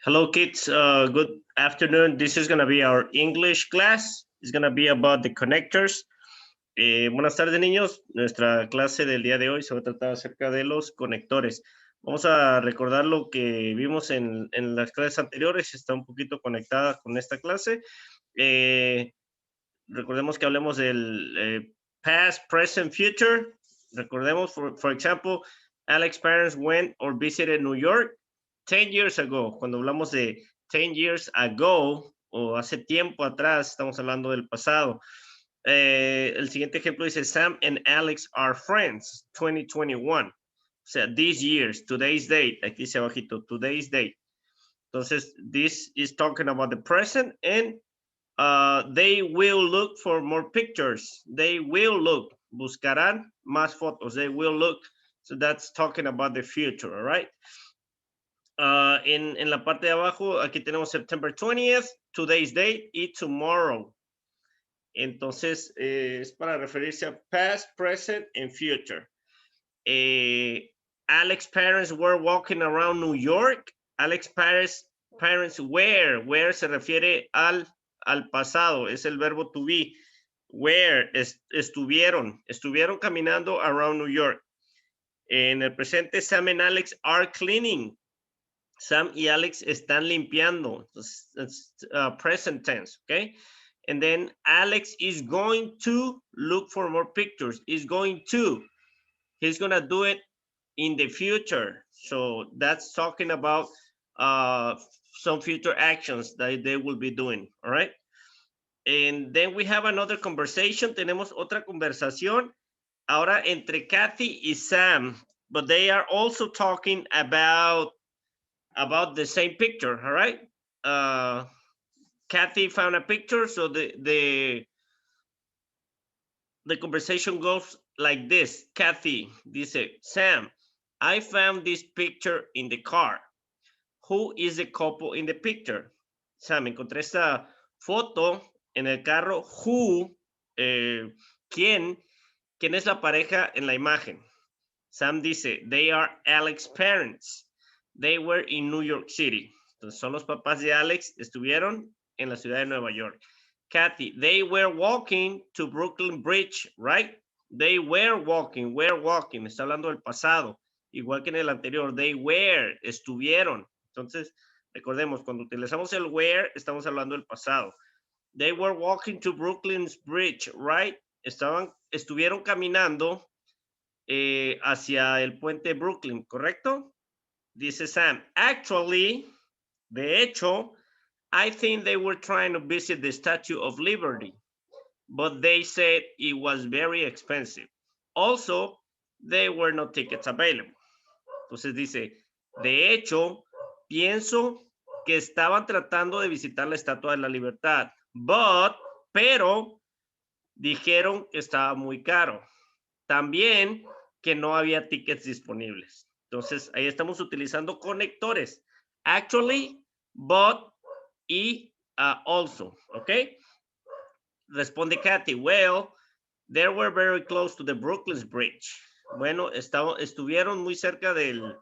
Hello, kids. Good afternoon. This is going to be our English class. It's going to be about the connectors. Buenas tardes, niños. Nuestra clase del día de hoy se va a tratar acerca de los conectores. Vamos a recordar lo que vimos en las clases anteriores. Está un poquito conectada con esta clase. Recordemos que hablemos del past, present, future. Recordemos, for example, Alex's parents went or visited New York 10 years ago. Cuando hablamos de 10 years ago o hace tiempo atrás, estamos hablando del pasado. El siguiente ejemplo dice, Sam and Alex are friends, 2021. O sea, these years, today's date. Aquí dice abajito, today's date. Entonces, this is talking about the present and they will look for more pictures. They will look. Buscarán más fotos. They will look. So that's talking about the future, all right? En la parte de abajo, aquí tenemos September 20th, today's date y tomorrow. Entonces, es para referirse a past, present, and future. Alex's parents were walking around New York. Alex's parents were. Where se refiere al pasado. Es el verbo to be. Where estuvieron caminando around New York. En el presente, Sam and Alex are cleaning. Sam y Alex están limpiando. It's present tense, okay? And then Alex is going to look for more pictures. He's going to. He's going to do it in the future. So that's talking about some future actions that they will be doing, all right? And then we have another conversation. Tenemos otra conversación ahora entre Kathy y Sam, but they are also talking about the same picture, all right? Kathy found a picture, so the conversation goes like this. Kathy dice, Sam, I found this picture in the car. Who is the couple in the picture? Sam, encontré esta foto en el carro. Who, ¿quién es la pareja en la imagen? Sam dice, they are Alex's parents. They were in New York City. Entonces, son los papás de Alex, estuvieron en la ciudad de Nueva York. Kathy, they were walking to Brooklyn Bridge, right? They were walking, está hablando del pasado. Igual que en el anterior, they were, estuvieron. Entonces, recordemos, cuando utilizamos el were, estamos hablando del pasado. They were walking to Brooklyn's Bridge, right? Estuvieron caminando hacia el puente Brooklyn, ¿correcto? Dice Sam, actually, de hecho, I think they were trying to visit the Statue of Liberty, but they said it was very expensive. Also, there were no tickets available. Entonces dice, de hecho, pienso que estaban tratando de visitar la Estatua de la Libertad, pero dijeron que estaba muy caro. También que no había tickets disponibles. Entonces, ahí estamos utilizando conectores. Actually, but y also, ¿ok? Responde Kathy, well, they were very close to the Brooklyn Bridge. Bueno, estuvieron muy cerca del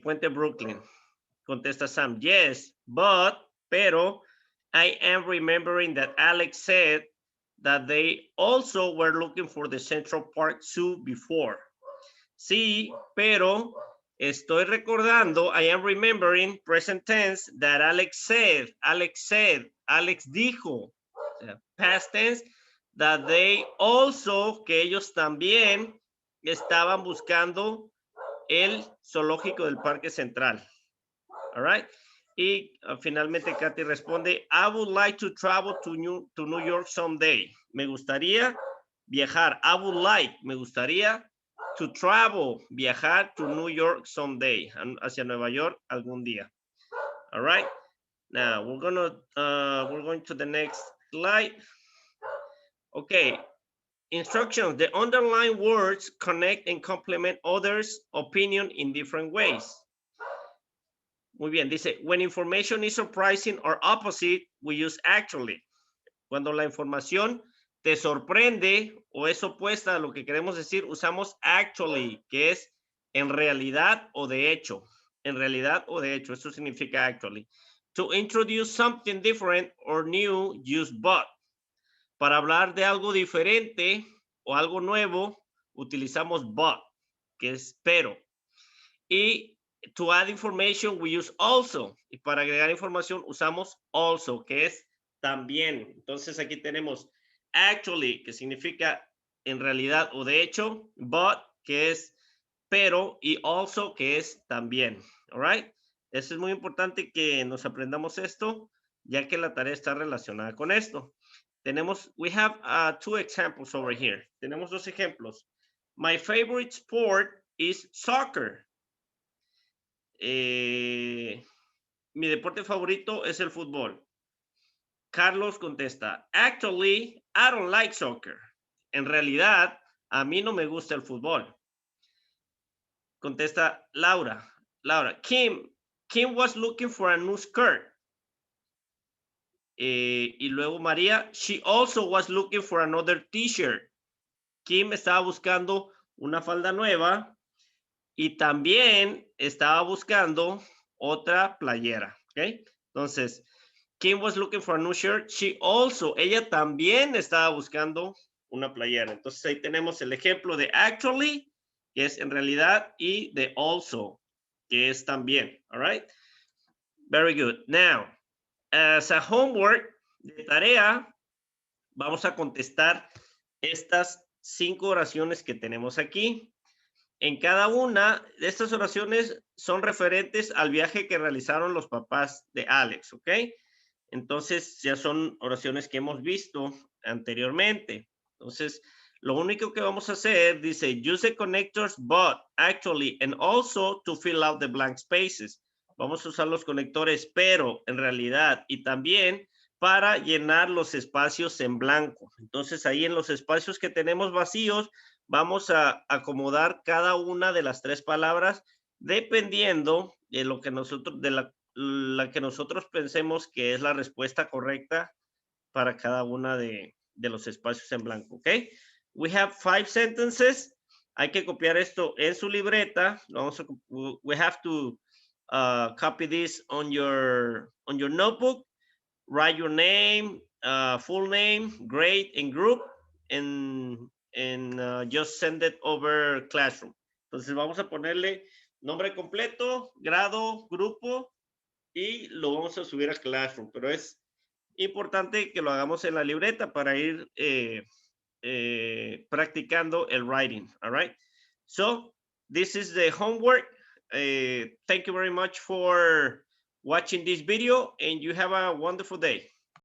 puente Brooklyn. Contesta Sam, yes, pero, I am remembering that Alex said that they also were looking for the Central Park Zoo before. Sí, pero estoy recordando, I am remembering, present tense, that Alex dijo, past tense, that they also, que ellos también estaban buscando el zoológico del Parque Central. All right. Y finalmente Kathy responde, I would like to travel to New York someday. Me gustaría viajar. I would like, me gustaría to travel, viajar to New York someday, hacia Nueva York algún día. All right. Now we're going to the next slide. Okay. Instructions. The underlined words connect and complement others' opinion in different ways. Muy bien, dice, when information is surprising or opposite, we use actually. Cuando la información te sorprende o es opuesta a lo que queremos decir, usamos actually, que es en realidad o de hecho. en realidad o de hecho. Eso significa actually. To introduce something different or new, use but. Para hablar de algo diferente o algo nuevo, utilizamos but, que es pero. Y to add information, we use also. Y para agregar información, usamos also, que es también. Entonces aquí tenemos actually, que significa en realidad o de hecho, but, que es pero, y also, que es también. All right. Eso es muy importante que nos aprendamos esto, ya que la tarea está relacionada con esto. Tenemos, we have two examples over here. Tenemos dos ejemplos. My favorite sport is soccer. Mi deporte favorito es el fútbol. Carlos contesta, actually, I don't like soccer. En realidad, a mí no me gusta el fútbol. Contesta Laura. Kim was looking for a new skirt. Y luego María, she also was looking for another t-shirt. Kim estaba buscando una falda nueva y también estaba buscando otra playera, ¿ok? Entonces, Kim was looking for a new shirt. Ella también estaba buscando una playera. Entonces ahí tenemos el ejemplo de actually, que es en realidad, y de also, que es también, all right? Very good. Now, as a homework de tarea, vamos a contestar estas 5 oraciones que tenemos aquí. En cada una de estas oraciones son referentes al viaje que realizaron los papás de Alex, ¿ok? Entonces ya son oraciones que hemos visto anteriormente. Entonces, lo único que vamos a hacer, dice, use the connectors but, actually, and also to fill out the blank spaces. Vamos a usar los conectores pero, en realidad, y también para llenar los espacios en blanco. Entonces, ahí en los espacios que tenemos vacíos, vamos a acomodar cada una de las 3 palabras dependiendo de lo que nosotros, de la que nosotros pensemos que es la respuesta correcta para cada una de los espacios en blanco, ¿ok? We have 5 sentences. Hay que copiar esto en su libreta. We have to copy this on your notebook. Write your name, full name, grade, and group, and just send it over Classroom. Entonces vamos a ponerle nombre completo, grado, grupo, y lo vamos a subir a Classroom, pero es importante que lo hagamos en la libreta para ir practicando el writing, all right? So, this is the homework. Thank you very much for watching this video, and you have a wonderful day.